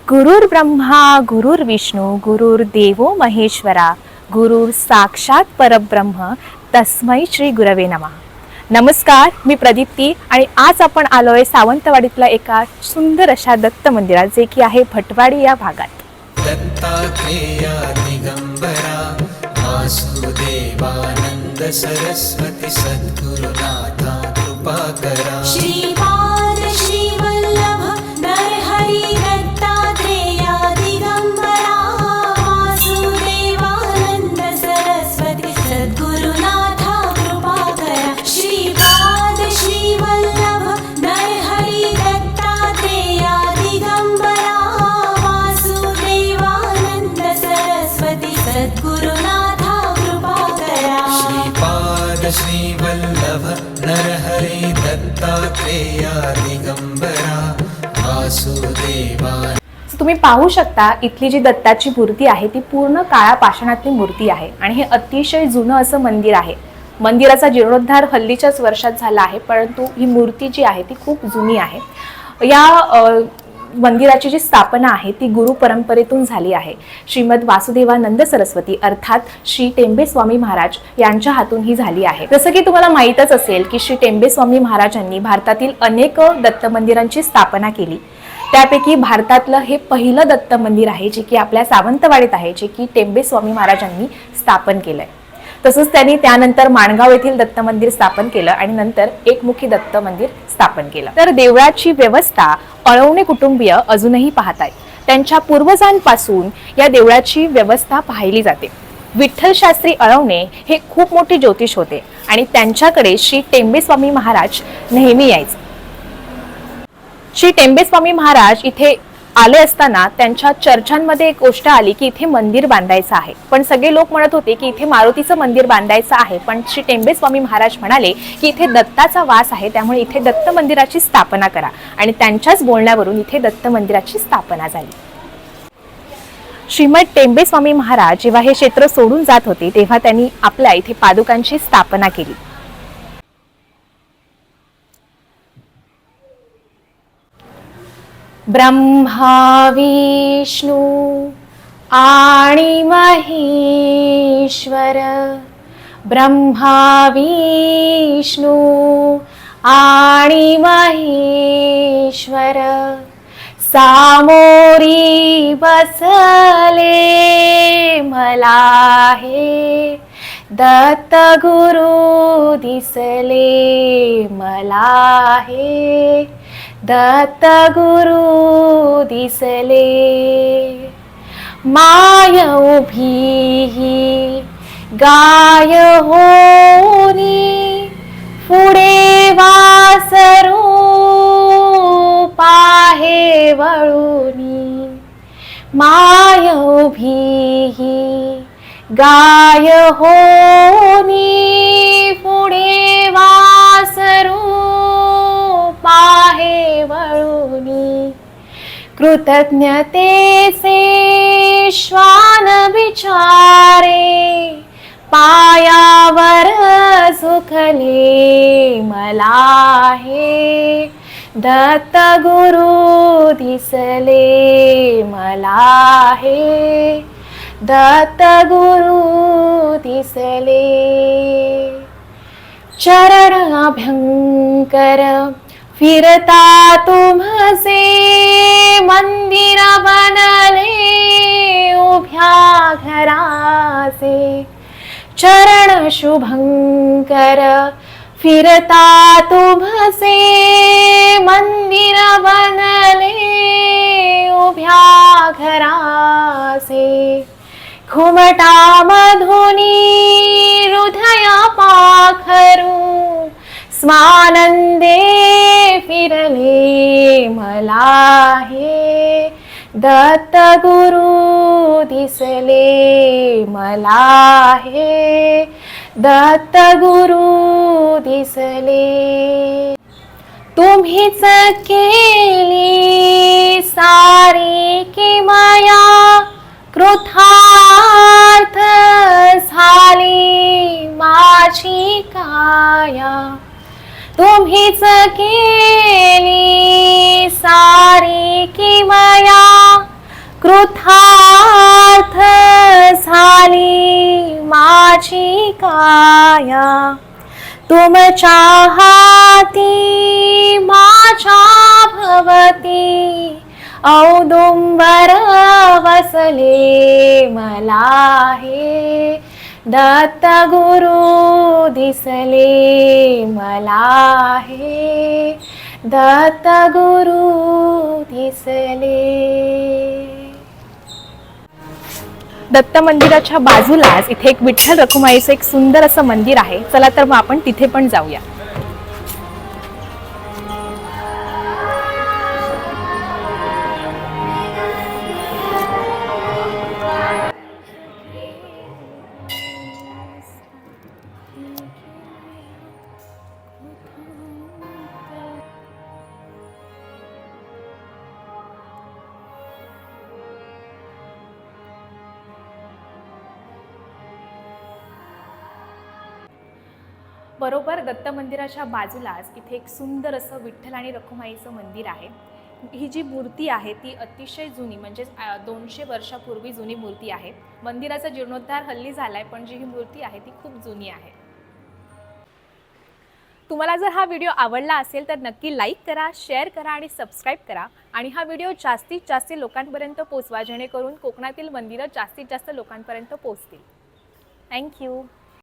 गुरुर् ब्रह्मा गुरुर्विष्णू गुरुर्देवो महेश्वरा गुरुर साक्षात परब्रह्म तस्मै श्री गुरवे नमः। नमस्कार, मी प्रदीप्ती आणि आज आपण आलोय सावंतवाडीतल्या एका सुंदर अशा दत्त मंदिरात, जे की आहे भटवाडी या भागात। दत्तात्रेया दिगंबरा वासुदेवानंद सरस्वती सद्गुरुनाथा कृपा करा। श्रीपाद श्रीवल्लभ नरहरि दत्तात्रेया दिगंबरा वासुदेवानंद सरस्वती सद्गुरुनाथा कृपा करा। श्रीपाद श्रीवल्लभ नरहरि दत्तात्रेया दिगंबरा वासुदेवानंद सरस्वती सद्गुरुनाथा कृपा करा। श्रीपाद श्रीवल्लभ नरहरि दत्तात्रेया दिगंबरा वासुदेवा। तुम्ही पाहू शकता, इथली जी दत्ताची मूर्ती आहे ती पूर्ण काळ्या पाषाणातली मूर्ती आहे आणि हे अतिशय जुनं असं मंदिर आहे। मंदिराचा जीर्णोद्धार हल्लीच्याच वर्षात झाला आहे, परंतु ही मूर्ती जी आहे ती खूप जुनी आहे। या मंदिराची जी स्थापना आहे ती गुरु परंपरेतून झाली आहे। श्रीमद वासुदेवानंद सरस्वती अर्थात श्री टेंबे स्वामी महाराज यांच्या हातून ही झाली आहे। जसं की तुम्हाला माहीतच असेल की श्री टेंबे स्वामी महाराजांनी भारतातील अनेक दत्त मंदिरांची स्थापना केली। त्यापैकी भारतातलं हे पहिलं दत्त मंदिर आहे जे की आपल्या सावंतवाडीत आहे, जे की टेंबे स्वामी महाराजांनी स्थापन केलंय। तसंच त्यांनी त्यानंतर माणगाव येथील दत्त मंदिर स्थापन केलं आणि नंतर एकमुखी दत्त मंदिर स्थापन केलं। तर देवळाची व्यवस्था अळवणे कुटुंबीय अजूनही पाहतायत। त्यांच्या पूर्वजांपासून या देवळाची व्यवस्था पाहिली जाते। विठ्ठल शास्त्री अळवणे हे खूप मोठे ज्योतिष होते आणि त्यांच्याकडे श्री टेंबे स्वामी महाराज नेहमी यायचे। श्री टेंबे स्वामी महाराज इथे आले असताना त्यांच्या चर्चांमध्ये एक गोष्ट आली की इथे मंदिर बांधायचं आहे, पण सगळे लोक म्हणत होते की इथे मारुतीचं मंदिर बांधायचं आहे, पण श्री टेंबे स्वामी महाराज म्हणाले की इथे दत्ताचा वास आहे, त्यामुळे इथे दत्त मंदिराची स्थापना करा आणि त्यांच्याच बोलण्यावरून इथे दत्त मंदिराची स्थापना झाली। श्रीमद टेंबे स्वामी महाराज जेव्हा हे क्षेत्र सोडून जात होते तेव्हा त्यांनी आपल्या इथे पादुकांची स्थापना केली। ब्रह्मा विष्णू आणि महेश्वर, ब्रह्मा विष्णू आणि महेश्वर सामोरी बसले मला हे दत्त गुरु दिसले मला हे दत्त गुरु दिसले। माय उभी गाय होनी पुढे वासरू पाहे वळुनी। माय उभी गाय होनी पुढे वासरू पाहे वळुनी। कृतज्ञतेचे श्वान बिचारे पायावर झुकले मला हे दत्त गुरु दिसले मला हे दत्त गुरु दिसले। चरण अभ्यंकर फिरता तुम्हसे मंदिर बनले उभ्या घराचे। चरण शुभंकर फिरता तुम्हसे मंदिर बनले उभ्या घराचे। घुमटा मधुनी हृदय पाखरू स्वानंदे फिरले मला हे दत्त गुरु दिसले मला हे दत्त गुरु दिसले। तुम्हीच केली सारी किमया कृतार्थ झाली माझी काया। तुम्हीच केली सारी किमया कृतार्थ झाली माझी काया, तुमच्या हाती माझ्या भवती औदुंबर वसले मला हे, दत्त गुरु दिसले मला हे, दत्त गुरु दिसले. दत्त मंदिराच्या बाजूलाच इथे एक विठ्ठल रखुमाईचं एक सुंदर असं मंदिर आहे. चला तर मग आपण तिथे पण जाऊया. बरोबर दत्त मंदिराच्या बाजूलाच इथे एक सुंदर असं विठ्ठल आणि रखुमाईचं मंदिर आहे. ही जी मूर्ती आहे ती अतिशय जुनी, म्हणजेच 200 वर्षापूर्वी जुनी मूर्ती आहे. मंदिराचा जीर्णोद्धार हल्ली झालाय, पण जी ही मूर्ती आहे ती खूप जुनी आहे. तुम्हाला जर हा व्हिडिओ आवडला असेल तर नक्की लाईक करा, शेअर करा आणि सबस्क्राईब करा. आणि हा व्हिडिओ जास्तीत जास्त लोकांपर्यंत पोहोचवा, जेणेकरून कोकणातील मंदिरं जास्तीत जास्त लोकांपर्यंत पोहोचतील. थँक्यू.